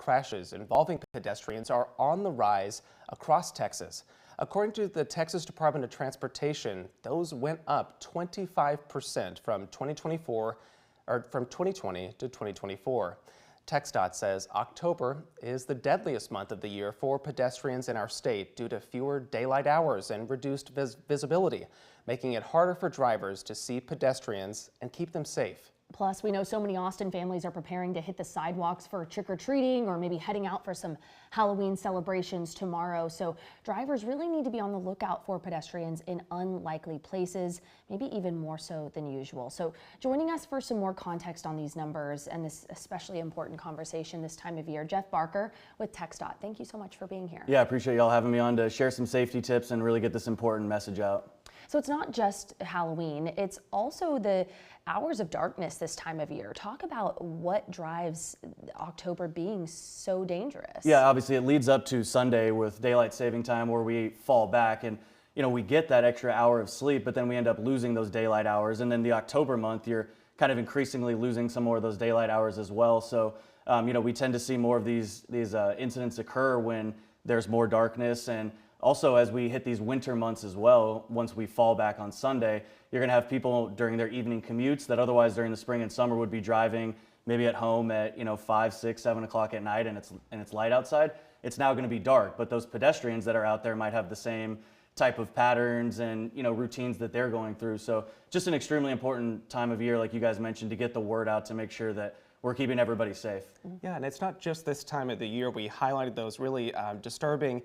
crashes involving pedestrians are on the rise across Texas. According to the Texas Department of Transportation, those went up 25% from 2020 to 2024. TXDOT says October is the deadliest month of the year for pedestrians in our state due to fewer daylight hours and reduced visibility, making it harder for drivers to see pedestrians and keep them safe. Plus, we know so many Austin families are preparing to hit the sidewalks for trick-or-treating or maybe heading out for some Halloween celebrations tomorrow. So drivers really need to be on the lookout for pedestrians in unlikely places, maybe even more so than usual. So joining us for some more context on these numbers and this especially important conversation this time of year, Jeff Barker with TXDOT. Thank you so much for being here. Yeah, I appreciate y'all having me on to share some safety tips and really get this important message out. So it's not just Halloween, it's also the hours of darkness this time of year. Talk about what drives October being so dangerous. Yeah, obviously it leads up to Sunday with daylight saving time where we fall back and we get that extra hour of sleep, but then we end up losing those daylight hours. And then the October month, you're kind of increasingly losing some more of those daylight hours as well. So, we tend to see more of these incidents occur when there's more darkness. And also, as we hit these winter months as well, once we fall back on Sunday, you're going to have people during their evening commutes that otherwise during the spring and summer would be driving maybe at home at 5, 6, 7 o'clock at night and it's light outside. It's now going to be dark, but those pedestrians that are out there might have the same type of patterns and routines that they're going through. So just an extremely important time of year, like you guys mentioned, to get the word out to make sure that we're keeping everybody safe. Yeah, and it's not just this time of the year. We highlighted those really disturbing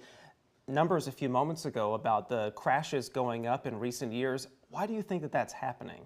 numbers a few moments ago about the crashes going up in recent years. Why do you think that that's happening?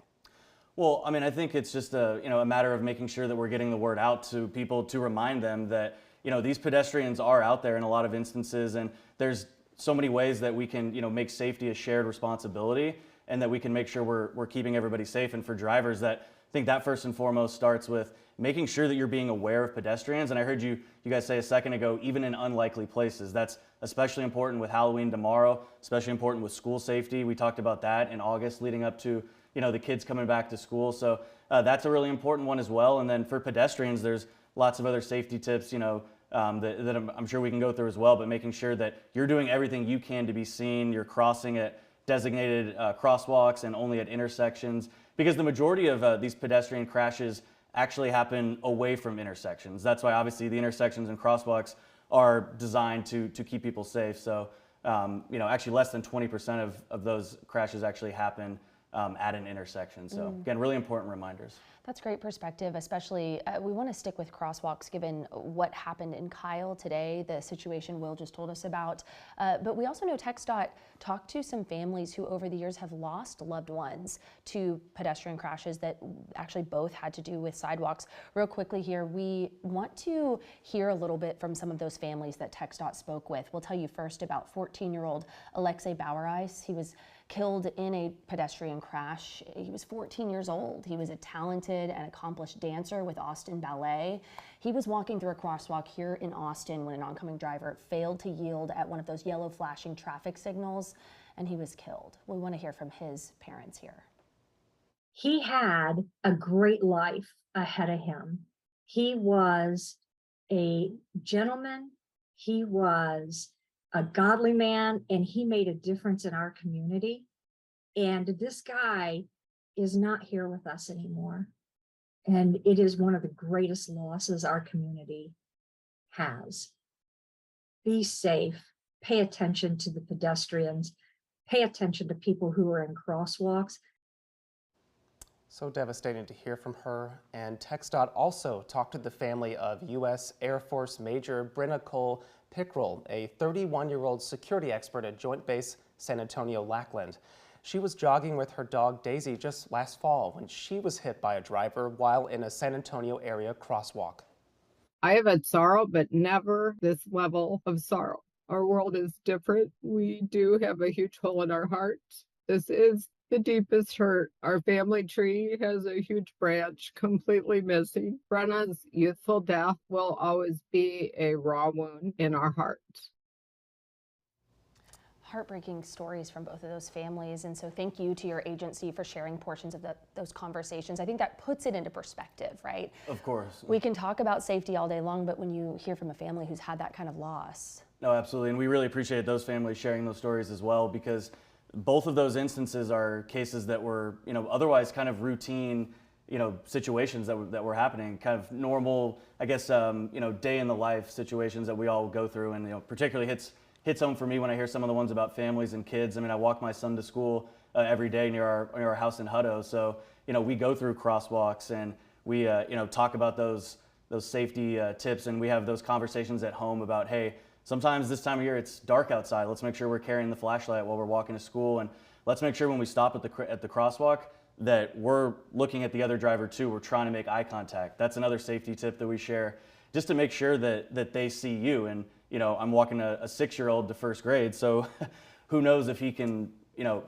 Well, I think it's just a matter of making sure that we're getting the word out to people to remind them that these pedestrians are out there in a lot of instances, and there's so many ways that we can make safety a shared responsibility, and that we can make sure we're keeping everybody safe. And for drivers, that I think that first and foremost starts with making sure that you're being aware of pedestrians. And I heard you guys say a second ago, even in unlikely places. That's especially important with Halloween tomorrow, especially important with school safety. We talked about that in August leading up to the kids coming back to school. So that's a really important one as well. And then for pedestrians, there's lots of other safety tips that I'm sure we can go through as well, but making sure that you're doing everything you can to be seen, you're crossing at designated crosswalks and only at intersections, because the majority of these pedestrian crashes actually happen away from intersections. That's why obviously the intersections and crosswalks are designed to keep people safe. So, actually less than 20% of those crashes actually happen at an intersection. So again, really important reminders. That's great perspective, especially we want to stick with crosswalks given what happened in Kyle today, the situation Will just told us about. But we also know TXDOT talked to some families who over the years have lost loved ones to pedestrian crashes that actually both had to do with sidewalks. Real quickly here, we want to hear a little bit from some of those families that TXDOT spoke with. We'll tell you first about 14-year-old Alexei Bauereis. He was killed in a pedestrian crash. He was 14 years old. He was a talented and accomplished dancer with Austin Ballet. He was walking through a crosswalk here in Austin when an oncoming driver failed to yield at one of those yellow flashing traffic signals, and he was killed. We want to hear from his parents here. He had a great life ahead of him. He was a gentleman. He was a godly man, and he made a difference in our community. And this guy is not here with us anymore. And it is one of the greatest losses our community has. Be safe, pay attention to the pedestrians, pay attention to people who are in crosswalks. So devastating to hear from her. And TXDOT also talked to the family of U.S. Air Force Major Brenna Cole Pickrell, a 31-year-old security expert at Joint Base San Antonio Lackland. She was jogging with her dog Daisy just last fall when she was hit by a driver while in a San Antonio area crosswalk. I have had sorrow, but never this level of sorrow. Our world is different. We do have a huge hole in our hearts. This is the deepest hurt. Our family tree has a huge branch completely missing. Brenna's youthful death will always be a raw wound in our hearts. heartbreaking stories from both of those families. And so thank you to your agency for sharing portions of those conversations. I think that puts it into perspective, right? Of course. We can talk about safety all day long, but when you hear from a family who's had that kind of loss. No, absolutely. And we really appreciate those families sharing those stories as well, because both of those instances are cases that were, otherwise kind of routine, situations that were happening, kind of normal, I guess, day in the life situations that we all go through. And, particularly hits home for me when I hear some of the ones about families and kids. I mean, I walk my son to school every day near our house in Hutto. So, we go through crosswalks and we, talk about those safety tips, and we have those conversations at home about, hey, sometimes this time of year it's dark outside. Let's make sure we're carrying the flashlight while we're walking to school, and let's make sure when we stop at the crosswalk that we're looking at the other driver too. We're trying to make eye contact. That's another safety tip that we share, just to make sure that they see you. And I'm walking a 6-year-old to first grade, so who knows if he can,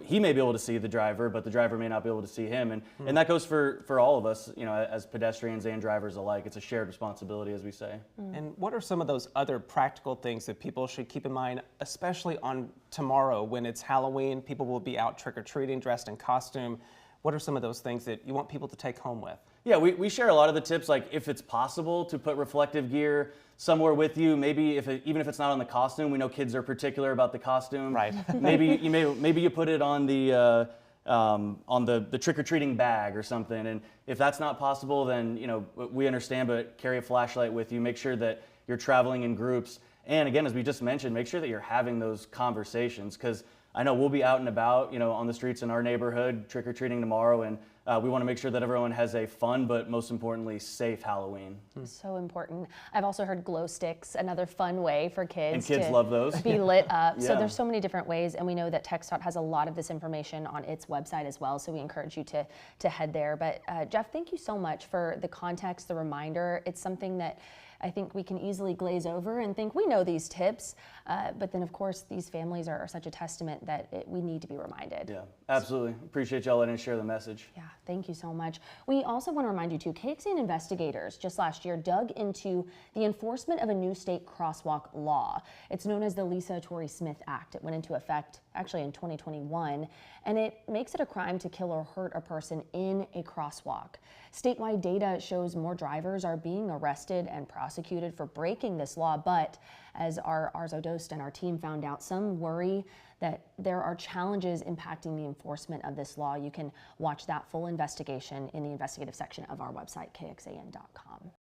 he may be able to see the driver, but the driver may not be able to see him. And that goes for all of us, as pedestrians and drivers alike. It's a shared responsibility, as we say. And what are some of those other practical things that people should keep in mind, especially on tomorrow when it's Halloween? People will be out trick-or-treating, dressed in costume. What are some of those things that you want people to take home with? Yeah, we share a lot of the tips, like if it's possible to put reflective gear somewhere with you, maybe even if it's not on the costume. We know kids are particular about the costume. Right. maybe you put it on the trick-or-treating bag or something. And if that's not possible, then we understand, but carry a flashlight with you. Make sure that you're traveling in groups. And again, as we just mentioned, make sure that you're having those conversations, because I know we'll be out and about, on the streets in our neighborhood trick-or-treating tomorrow, and we want to make sure that everyone has a fun, but most importantly, safe Halloween. So important. I've also heard glow sticks, another fun way for kids. And kids to love those. Be lit up. So Yeah. there's so many different ways, and we know that TXDOT has a lot of this information on its website as well. So we encourage you to head there. But Jeff, thank you so much for the context, the reminder. It's something that I think we can easily glaze over and think we know these tips, but then of course these families are such a testament that we need to be reminded. Yeah, absolutely. Appreciate y'all letting us share the message. Yeah, thank you so much. We also want to remind you too, KXAN investigators just last year dug into the enforcement of a new state crosswalk law. It's known as the Lisa Torrey Smith Act. It went into effect actually in 2021, and it makes it a crime to kill or hurt a person in a crosswalk. Statewide data shows more drivers are being arrested and prosecuted for breaking this law, but as our Arzo Dost and our team found out, some worry that there are challenges impacting the enforcement of this law. You can watch that full investigation in the investigative section of our website, KXAN.com.